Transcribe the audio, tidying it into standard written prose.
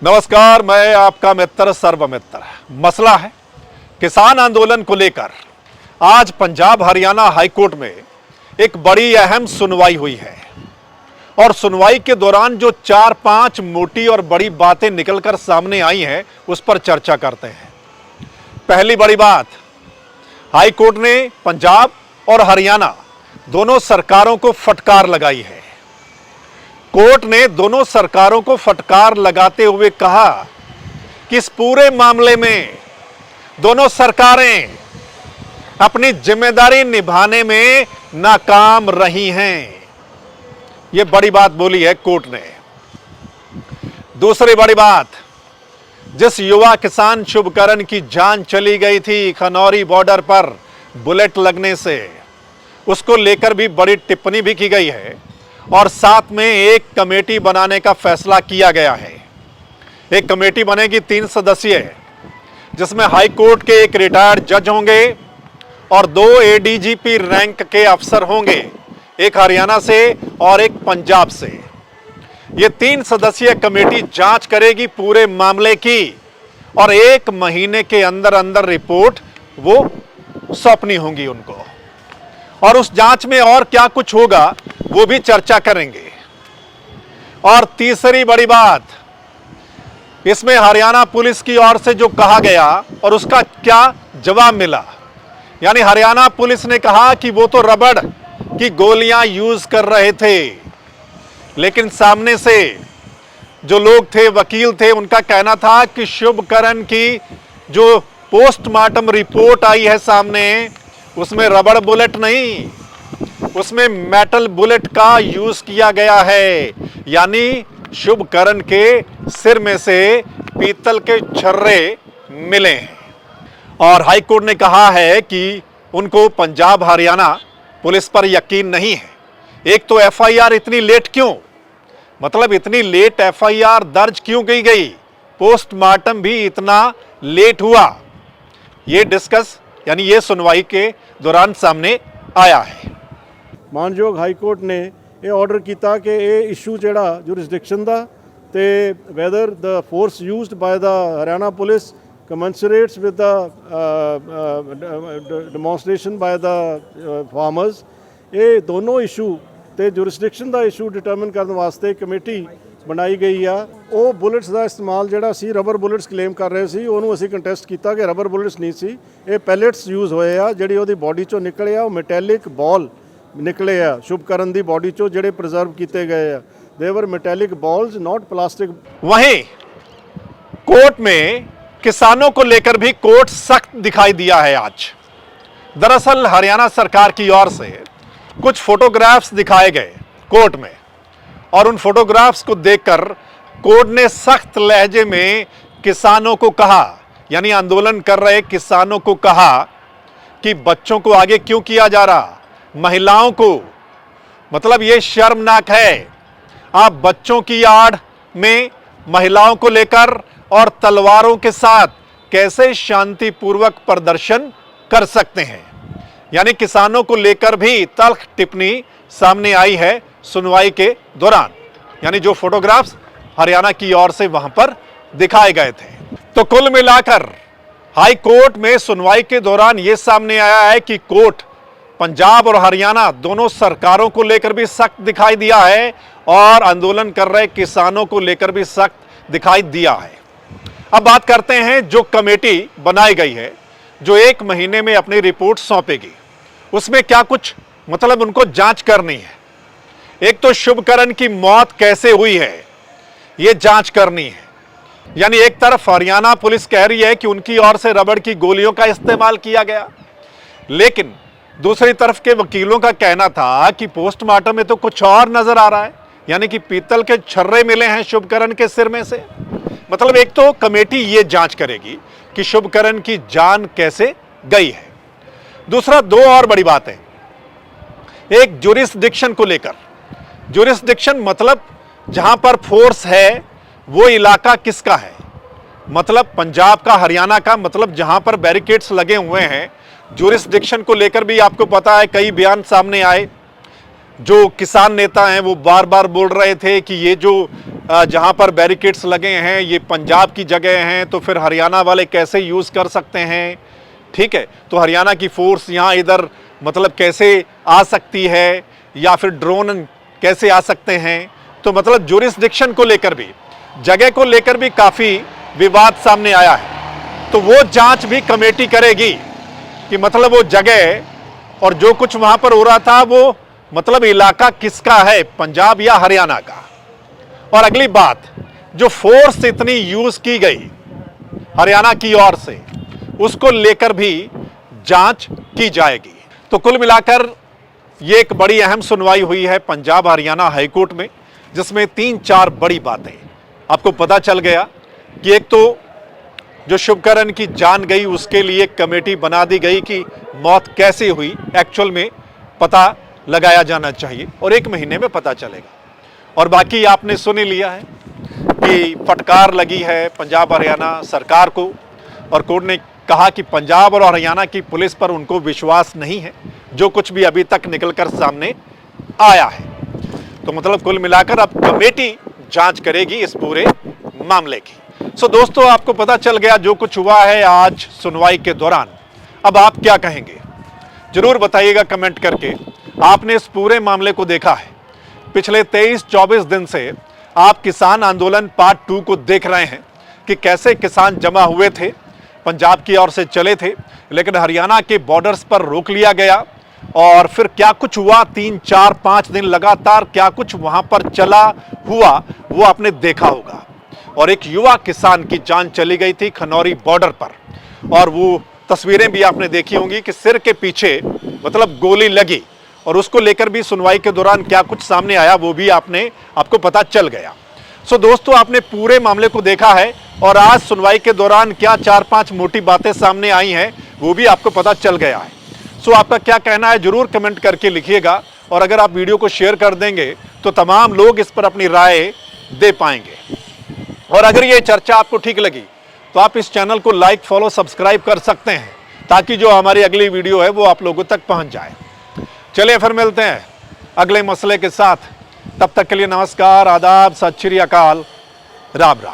नमस्कार, मैं आपका मित्र सर्वमित्र। मसला है किसान आंदोलन को लेकर आज पंजाब हरियाणा हाईकोर्ट में एक बड़ी अहम सुनवाई हुई है और सुनवाई के दौरान जो 4-5 मोटी और बड़ी बातें निकलकर सामने आई हैं उस पर चर्चा करते हैं। पहली बड़ी बात, हाईकोर्ट ने पंजाब और हरियाणा दोनों सरकारों को फटकार लगाई है। कोर्ट ने दोनों सरकारों को फटकार लगाते हुए कहा कि इस पूरे मामले में दोनों सरकारें अपनी जिम्मेदारी निभाने में नाकाम रही हैं। यह बड़ी बात बोली है कोर्ट ने। दूसरी बड़ी बात, जिस युवा किसान शुभकरण की जान चली गई थी खनौरी बॉर्डर पर बुलेट लगने से, उसको लेकर भी बड़ी टिप्पणी भी की गई है और साथ में एक कमेटी बनाने का फैसला किया गया है। एक कमेटी बनेगी 3 सदस्यीय, जिसमें हाई कोर्ट के एक रिटायर्ड जज होंगे और 2 एडीजीपी रैंक के अफसर होंगे, एक हरियाणा से और एक पंजाब से। यह 3 सदस्यीय कमेटी जांच करेगी पूरे मामले की और 1 महीने के अंदर अंदर रिपोर्ट वो सौंपनी होगी उनको, और उस जांच में और क्या कुछ होगा वो भी चर्चा करेंगे। और तीसरी बड़ी बात, इसमें हरियाणा पुलिस की ओर से जो कहा गया और उसका क्या जवाब मिला। यानी हरियाणा पुलिस ने कहा कि वो तो रबड़ की गोलियां यूज कर रहे थे, लेकिन सामने से जो लोग थे, वकील थे, उनका कहना था कि शुभकरण की जो पोस्टमार्टम रिपोर्ट आई है सामने, उसमें रबड़ बुलेट नहीं, उसमें मेटल बुलेट का यूज किया गया है। यानी शुभकरण के सिर में से पीतल के छर्रे मिले हैं। और हाईकोर्ट ने कहा है कि उनको पंजाब हरियाणा पुलिस पर यकीन नहीं है। एक तो एफआईआर इतनी लेट क्यों, मतलब इतनी लेट एफआईआर दर्ज क्यों की गई, पोस्टमार्टम भी इतना लेट हुआ, ये डिस्कस यानी ये सुनवाई के दौरान सामने आया है। मानयोग हाईकोर्ट ने यह ऑर्डर किया कि यह इशू जोड़ा जुरिसडिक्शन का तो whether the force used by the Haryana police commissionerates with the demonstration by the farmers, ये दोनों इशू तो जुरिसडिक्शन का इशू डिटरमिन करने वास्ते कमेटी बनाई गई आ। वो बुलेट्स का इस्तेमाल जोड़ा सी रबर बुलेट्स क्लेम कर रहे सी, उन्होंने असी कंटेस्ट किया कि रबर बुलेट्स नहीं सी, ये पैलेट्स यूज होए आ, जिहड़ी उहदी बॉडी चों निकले आ, मैटैलिक बॉल निकले आ शुभकरण दी बॉडी चों, जिहड़े प्रिजर्व किए गए आ, देवर मैटैलिक बॉल्स नॉट प्लास्टिक। वहीं कोर्ट में किसानों को लेकर भी कोर्ट सख्त दिखाई दिया है आज। दरअसल हरियाणा सरकार की ओर से कुछ फोटोग्राफ्स दिखाए गए कोर्ट में और उन फोटोग्राफ्स को देखकर कोर्ट ने सख्त लहजे में किसानों को कहा, यानी आंदोलन कर रहे किसानों को कहा कि बच्चों को आगे क्यों किया जा रहा, महिलाओं को, मतलब ये शर्मनाक है। आप बच्चों की आड़ में महिलाओं को लेकर और तलवारों के साथ कैसे शांतिपूर्वक प्रदर्शन कर सकते हैं। यानी किसानों को लेकर भी तल्ख टिप्पणी सामने आई है सुनवाई के दौरान, यानी जो फोटोग्राफ्स हरियाणा की ओर से वहां पर दिखाए गए थे। तो कुल मिलाकर हाई कोर्ट में सुनवाई के दौरान यह सामने आया है कि कोर्ट पंजाब और हरियाणा दोनों सरकारों को लेकर भी सख्त दिखाई दिया है और आंदोलन कर रहे किसानों को लेकर भी सख्त दिखाई दिया है। अब बात करते हैं जो कमेटी बनाई गई है, जो 1 महीने में अपनी रिपोर्ट सौंपेगी, उसमें क्या कुछ मतलब उनको जांच करनी है। एक तो शुभकरण की मौत कैसे हुई है यह जांच करनी है। यानी एक तरफ हरियाणा पुलिस कह रही है कि उनकी ओर से रबड़ की गोलियों का इस्तेमाल किया गया, लेकिन दूसरी तरफ के वकीलों का कहना था कि पोस्टमार्टम में तो कुछ और नजर आ रहा है, यानी कि पीतल के छर्रे मिले हैं शुभकरण के सिर में से। मतलब एक तो कमेटी ये जांच करेगी कि शुभकरण की जान कैसे गई है। दूसरा, 2 और बड़ी बातें, एक जुरिसडिक्शन को लेकर। जुरिसडिक्शन मतलब जहां पर फोर्स है वो इलाका किसका है, मतलब पंजाब का, हरियाणा का, मतलब जहां पर बैरिकेड्स लगे हुए हैं। जुरिसडिक्शन को लेकर भी आपको पता है कई बयान सामने आए। जो किसान नेता हैं वो बार बार बोल रहे थे कि ये जो जहां पर बैरिकेड्स लगे हैं ये पंजाब की जगह हैं, तो फिर हरियाणा वाले कैसे यूज़ कर सकते हैं? ठीक है, तो हरियाणा की फोर्स यहाँ इधर मतलब कैसे आ सकती है, या फिर ड्रोन कैसे आ सकते हैं? तो मतलब ज्यूरिसडिक्शन को लेकर भी, जगह को लेकर भी काफ़ी विवाद सामने आया है। तो वो जांच भी कमेटी करेगी कि मतलब वो जगह और जो कुछ वहां पर हो रहा था वो मतलब इलाका किसका है, पंजाब या हरियाणा का। और अगली बात, जो फोर्स इतनी यूज की गई हरियाणा की ओर से, उसको लेकर भी जांच की जाएगी। तो कुल मिलाकर ये एक बड़ी अहम सुनवाई हुई है पंजाब हरियाणा हाईकोर्ट में, जिसमें 3-4 बड़ी बातें आपको पता चल गया कि एक तो जो शुभकरण की जान गई उसके लिए कमेटी बना दी गई कि मौत कैसे हुई, एक्चुअल में पता लगाया जाना चाहिए और 1 महीने में पता चलेगा। और बाकी आपने सुन ही लिया है कि फटकार लगी है पंजाब हरियाणा सरकार को, और कोर्ट ने कहा कि पंजाब और हरियाणा की पुलिस पर उनको विश्वास नहीं है, जो कुछ भी अभी तक निकलकर सामने आया है। तो मतलब कुल मिलाकर अब कमेटी जांच करेगी इस पूरे मामले की। सो दोस्तों, आपको पता चल गया जो कुछ हुआ है आज सुनवाई के दौरान। अब आप क्या कहेंगे जरूर बताइएगा कमेंट करके। आपने इस पूरे मामले को देखा है, पिछले 23-24 दिन से आप किसान आंदोलन पार्ट 2 को देख रहे हैं कि कैसे किसान जमा हुए थे, पंजाब की ओर से चले थे, लेकिन हरियाणा के बॉर्डर्स पर रोक लिया गया। और फिर क्या कुछ हुआ, 3-4-5 दिन लगातार क्या कुछ वहां पर चला हुआ वो आपने देखा होगा। और एक युवा किसान की जान चली गई थी खनौरी बॉर्डर पर, और वो तस्वीरें भी आपने देखी होंगी कि सिर के पीछे मतलब गोली लगी, और उसको लेकर भी सुनवाई के दौरान क्या कुछ सामने आया वो भी आपको पता चल गया। सो दोस्तों, आपने पूरे मामले को देखा है, और आज सुनवाई के दौरान क्या 4-5 मोटी बातें सामने आई हैं वो भी आपको पता चल गया है। सो आपका क्या कहना है जरूर कमेंट करके लिखिएगा, और अगर आप वीडियो को शेयर कर देंगे तो तमाम लोग इस पर अपनी राय दे पाएंगे। और अगर ये चर्चा आपको ठीक लगी तो आप इस चैनल को लाइक, फॉलो, सब्सक्राइब कर सकते हैं, ताकि जो हमारी अगली वीडियो है वो आप लोगों तक पहुंच जाए। चलिए फिर मिलते हैं अगले मसले के साथ। तब तक के लिए नमस्कार, आदाब, सत श्री अकाल, राम राम।